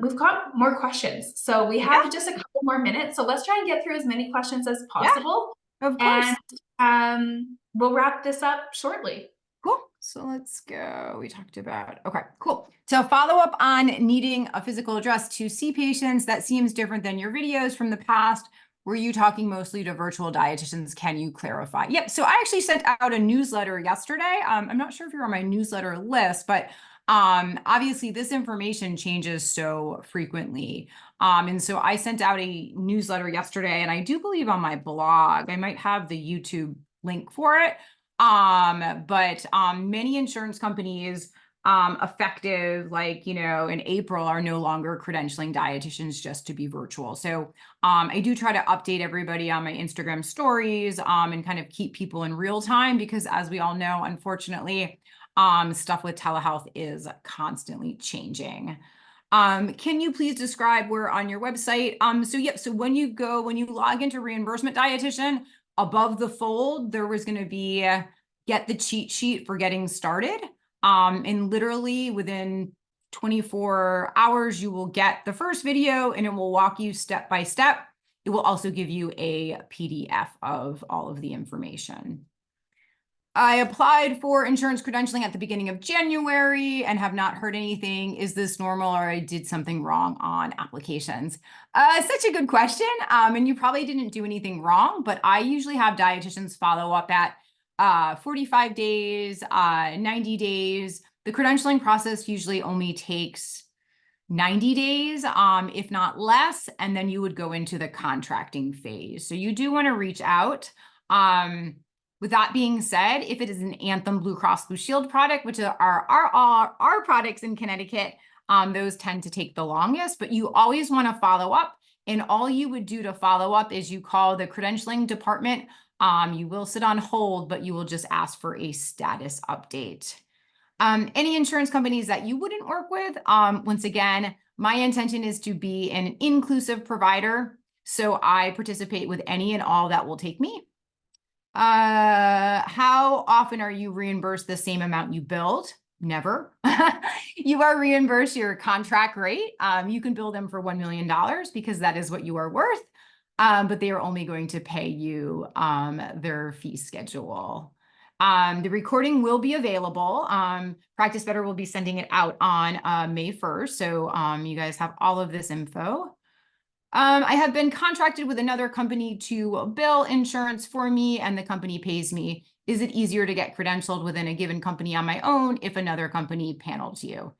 we've got more questions. So we have just a couple more minutes. So let's try and get through as many questions as possible. Yeah, of course. And we'll wrap this up shortly. Cool. So let's go. We talked about, okay, cool. So follow up on needing a physical address to see patients. That seems different than your videos from the past. Were you talking mostly to virtual dietitians? Can you clarify? Yep. So I actually sent out a newsletter yesterday. I'm not sure if you're on my newsletter list, but obviously this information changes so frequently. And so I sent out a newsletter yesterday, and I do believe on my blog, I might have the YouTube link for it. But many insurance companies effective, like, in April, are no longer credentialing dietitians just to be virtual. So I do try to update everybody on my Instagram stories and kind of keep people in real time, because as we all know, unfortunately, stuff with telehealth is constantly changing. Can you please describe where on your website? So when you log into Reimbursement Dietitian, above the fold, there was going to be get the cheat sheet for getting started. And literally within 24 hours, you will get the first video and it will walk you step by step. It will also give you a PDF of all of the information. I applied for insurance credentialing at the beginning of January and have not heard anything. Is this normal, or I did something wrong on applications? Such a good question. And you probably didn't do anything wrong, but I usually have dietitians follow up at 45 days, 90 days. The credentialing process usually only takes 90 days, if not less, and then you would go into the contracting phase. So you do want to reach out. With that being said, if it is an Anthem Blue Cross Blue Shield product, which are our products in Connecticut, those tend to take the longest, but you always want to follow up. And all you would do to follow up is you call the credentialing department. You will sit on hold, but you will just ask for a status update. Any insurance companies that you wouldn't work with, once again, my intention is to be an inclusive provider. So I participate with any and all that will take me. How often are you reimbursed the same amount you billed? Never. You are reimbursed your contract rate. You can bill them for $1 million because that is what you are worth. But they are only going to pay you their fee schedule. The recording will be available. Practice Better will be sending it out on May 1st. So you guys have all of this info. I have been contracted with another company to bill insurance for me, and the company pays me. Is it easier to get credentialed within a given company on my own if another company panels you?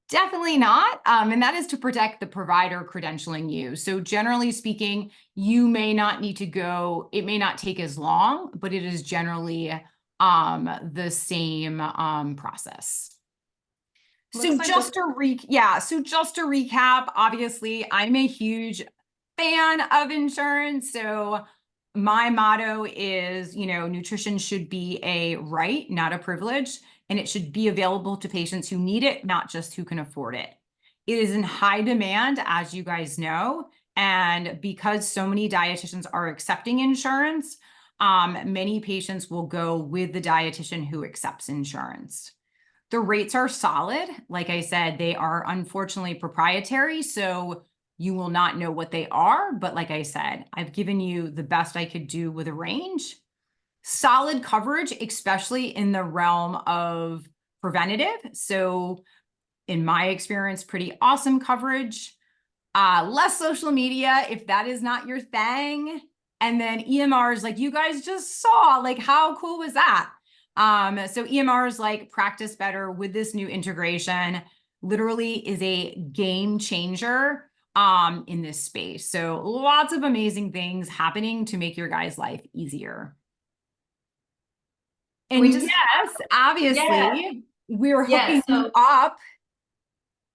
Definitely not. And that is to protect the provider credentialing you. So generally speaking, you may not need to go, it may not take as long, but it is generally the same process. So just to recap, obviously, I'm a huge fan of insurance. So my motto is, nutrition should be a right, not a privilege, and it should be available to patients who need it, not just who can afford it. It is in high demand, as you guys know, and because so many dietitians are accepting insurance, many patients will go with the dietitian who accepts insurance. The rates are solid. Like I said, they are unfortunately proprietary, so you will not know what they are. But like I said, I've given you the best I could do with a range. Solid coverage, especially in the realm of preventative. So in my experience, pretty awesome coverage. Less social media, if that is not your thing. And then EMRs, like you guys just saw, like how cool was that? So EMRs like Practice Better with this new integration literally is a game changer in this space. So lots of amazing things happening to make your guys' life easier. And yes, obviously, we're hooking you up.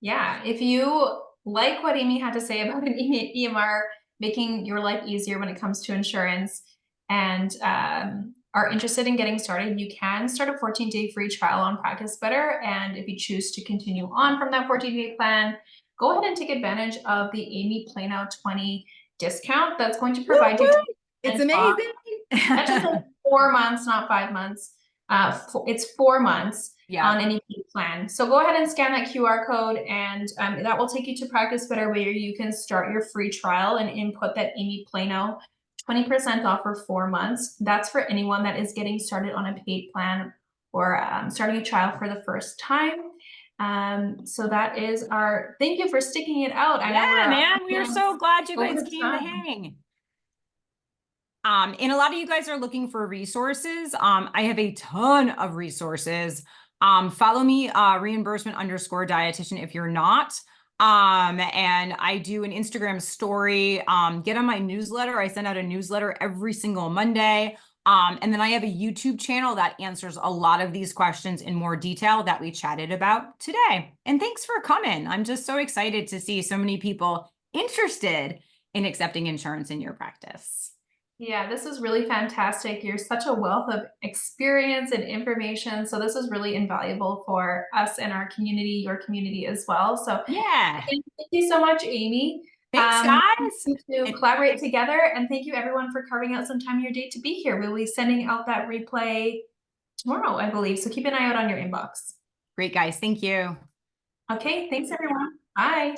Yeah, if you like what Amy had to say about an EMR making your life easier when it comes to insurance, and are interested in getting started, you can start a 14-day free trial on Practice Better. And if you choose to continue on from that 14-day plan, go ahead and take advantage of the Amy Plano 20 discount that's going to provide you. It's amazing. That's just 4 months, not 5 months. It's 4 months on any plan. So go ahead and scan that QR code, and that will take you to Practice Better, where you can start your free trial and input that Amy Plano 20% off for 4 months. That's for anyone that is getting started on a paid plan or starting a trial for the first time. So that is our, thank you for sticking it out. Man, we are so glad you guys came to hang. And a lot of you guys are looking for resources. I have a ton of resources. Follow me, reimbursement_dietitian if you're not. And I do an Instagram story. Get on my newsletter. I send out a newsletter every single Monday. And then I have a YouTube channel that answers a lot of these questions in more detail that we chatted about today. And thanks for coming. I'm just so excited to see so many people interested in accepting insurance in your practice. Yeah, this is really fantastic. You're such a wealth of experience and information. So this is really invaluable for us and our community, your community as well. So Yeah. again, thank you so much, Amy. Thanks, guys. To And collaborate together, and thank you everyone for carving out some time in your day to be here. We'll be sending out that replay tomorrow, I believe. So keep an eye out on your inbox. great, guys. Thank you. Okay, thanks everyone. Bye.